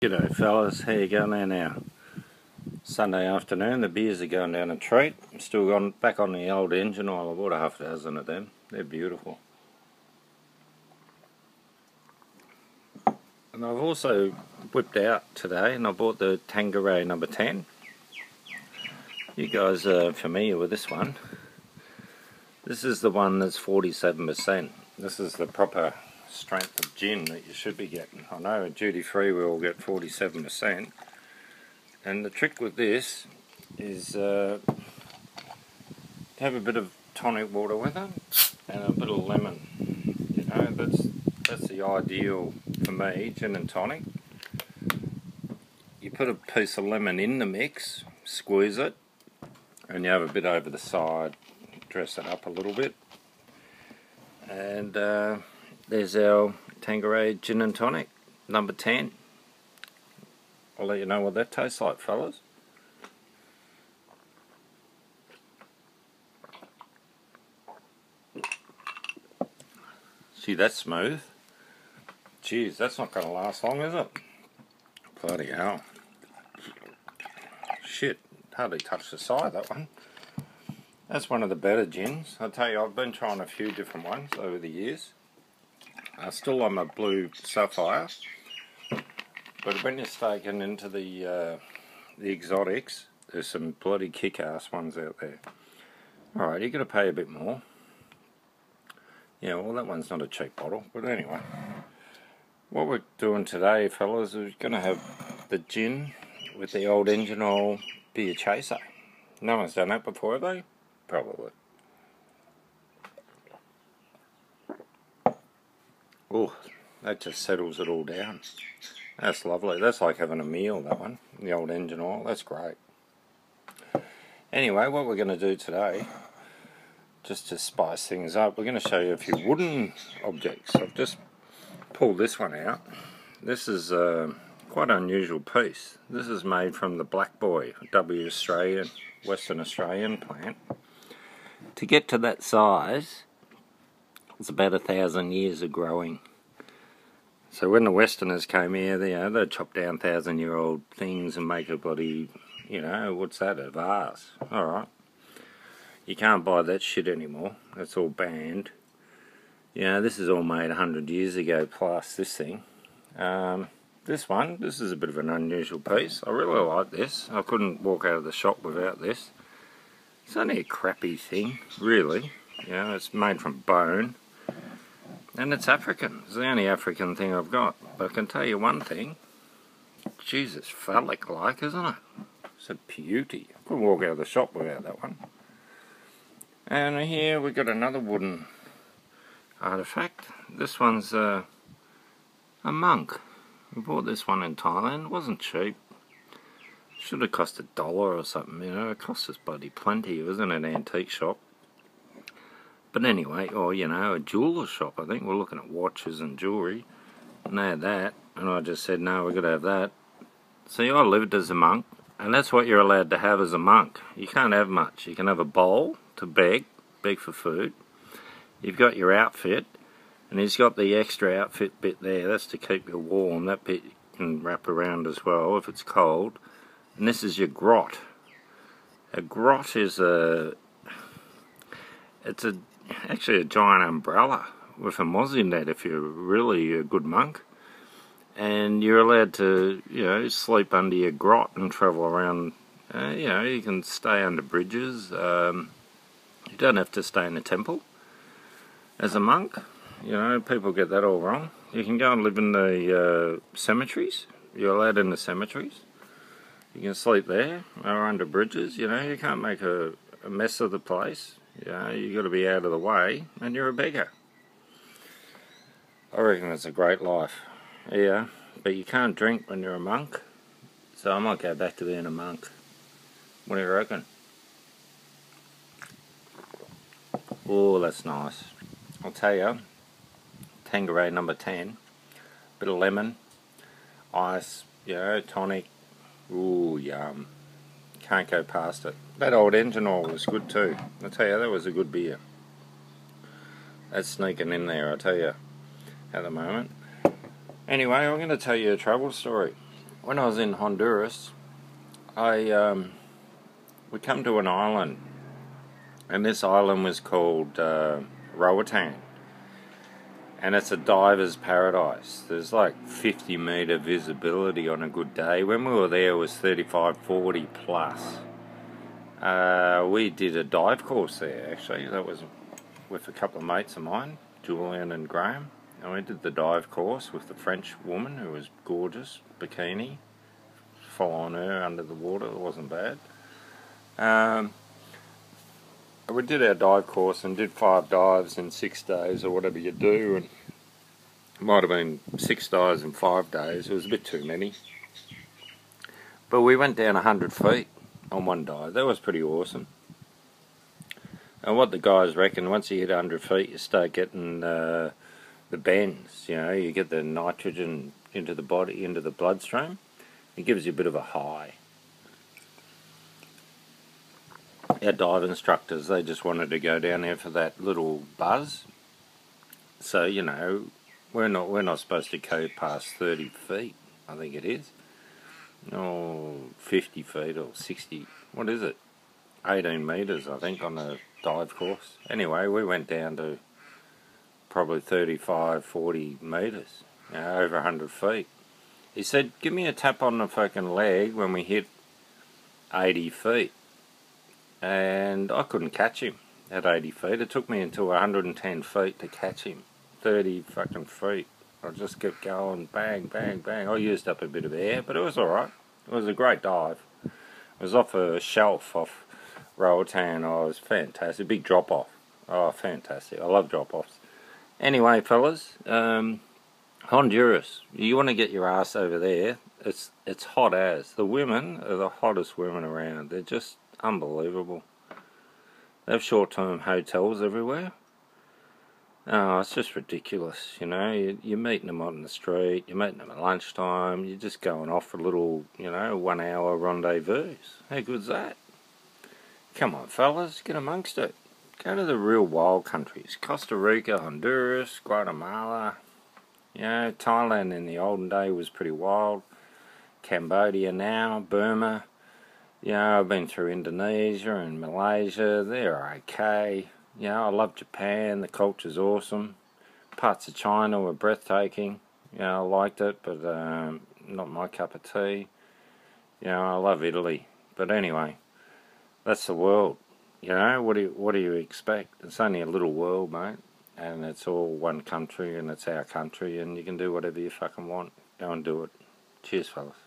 G'day fellas, how you going there now? Sunday afternoon, the beers are going down a treat. I'm still gone back on the old engine oil. I bought a half dozen of them. They're beautiful. And I've also whipped out today and I bought the Tangueray No.10. You guys are familiar with this one. This is the one that's 47%. This is the proper strength of gin that you should be getting. I know at duty free we all get 47%. And the trick with this is have a bit of tonic water with it and a bit of lemon. You know, that's the ideal for me, gin and tonic. You put a piece of lemon in the mix, squeeze it, and you have a bit over the side, dress it up a little bit. And there's our Tangueray Gin and Tonic, number 10. I'll let you know what that tastes like, fellas. See, that's smooth. Jeez, that's not going to last long, is it? Bloody hell. Shit, hardly touched the side, that one. That's one of the better gins. I'll tell you, I've been trying a few different ones over the years. Still on my blue sapphire, but when you're staking into the exotics, there's some bloody kick-ass ones out there. Alright, you've got to pay a bit more. Yeah, well, that one's not a cheap bottle, but anyway. What we're doing today, fellas, is we're going to have the gin with the old engine oil beer chaser. No one's done that before, have they? Probably. Oh, that just settles it all down. That's lovely. That's like having a meal, that one. The old engine oil. That's great. Anyway, what we're going to do today, just to spice things up, we're going to show you a few wooden objects. I've just pulled this one out. This is quite an unusual piece. This is made from the Black Boy, Western Australian plant. To get to that size, it's about 1,000 years of growing. So when the Westerners came here, they chop down 1,000-year-old things and make a bloody, what's that, a vase. Alright. You can't buy that shit anymore. That's all banned. This is all made 100 years ago plus this thing. This is a bit of an unusual piece. I really like this. I couldn't walk out of the shop without this. It's only a crappy thing, really. It's made from bone. And it's African. It's the only African thing I've got. But I can tell you one thing. Jesus, phallic-like, isn't it? It's a beauty. I couldn't walk out of the shop without that one. And here we've got another wooden artifact. This one's a monk. We bought this one in Thailand. It wasn't cheap. Should have cost $1 or something, It cost us bloody plenty. It was in an antique shop. But anyway, or a jeweler's shop, I think. We're looking at watches and jewellery. And they had that. And I just said, no, we've got to have that. See, I lived as a monk. And that's what you're allowed to have as a monk. You can't have much. You can have a bowl to beg for food. You've got your outfit. And he's got the extra outfit bit there. That's to keep you warm. That bit you can wrap around as well if it's cold. And this is your grot. A grot is actually a giant umbrella with a moss in that if you're really a good monk. And you're allowed to, sleep under your grot and travel around. You can stay under bridges. You don't have to stay in a temple as a monk. People get that all wrong. You can go and live in the cemeteries. You're allowed in the cemeteries. You can sleep there or under bridges. You can't make a mess of the place. You've got to be out of the way, and you're a beggar. I reckon it's a great life. Yeah, but you can't drink when you're a monk. So I might go back to being a monk. What do you reckon? Oh, that's nice. I'll tell you, Tangueray No.10, bit of lemon, ice, tonic. Ooh, yum. Can't go past it. That old engine oil was good too. I tell you, that was a good beer. That's sneaking in there, I tell you, at the moment. Anyway, I'm going to tell you a travel story. when I was in Honduras, we come to an island, and this island was called Roatan, and it's a diver's paradise. There's like 50-metre visibility on a good day. When we were there, it was 35, 40 plus. We did a dive course there, actually. That was with a couple of mates of mine, Julian and Graham. And we did the dive course with the French woman who was gorgeous, bikini. Following her under the water, it wasn't bad. We did our dive course and did 5 dives in 6 days, or whatever you do, and it might have been 6 dives in 5 days. It was a bit too many. But we went down 100 feet on one dive. That was pretty awesome. And what the guys reckon, once you hit 100 feet, you start getting the bends. You know, you get the nitrogen into the body, into the bloodstream. It gives you a bit of a high. Our dive instructors, they just wanted to go down there for that little buzz. So, you know, we're not supposed to go past 30 feet, I think it is. Or 50 feet or 60, what is it? 18 metres, I think, on a dive course. Anyway, we went down to probably 35, 40 metres, you know, over 100 feet. He said, give me a tap on the fucking leg when we hit 80 feet. And I couldn't catch him at 80 feet. It took me until 110 feet to catch him. 30 fucking feet. I just kept going, bang, bang, bang. I used up a bit of air, but it was alright. It was a great dive. It was off a shelf off Roatan. Oh, it was fantastic. Big drop off. Oh, fantastic. I love drop offs. Anyway, fellas, Honduras. You want to get your ass over there. It's hot as. The women are the hottest women around. They're just unbelievable. They have short-term hotels everywhere. Oh, it's just ridiculous, you know. You're meeting them on the street, you're meeting them at lunchtime, you're just going off for a little, you know, 1 hour rendezvous. How good's that? Come on, fellas, get amongst it. Go to the real wild countries. Costa Rica, Honduras, Guatemala. You know, Thailand in the olden day was pretty wild. Cambodia now, Burma. You know, I've been through Indonesia and Malaysia. They're okay. You know, I love Japan. The culture's awesome. Parts of China were breathtaking. You know, I liked it, but not my cup of tea. You know, I love Italy. But anyway, that's the world. You know, what do you expect? It's only a little world, mate. And it's all one country, and it's our country, and you can do whatever you fucking want. Go and do it. Cheers, fellas.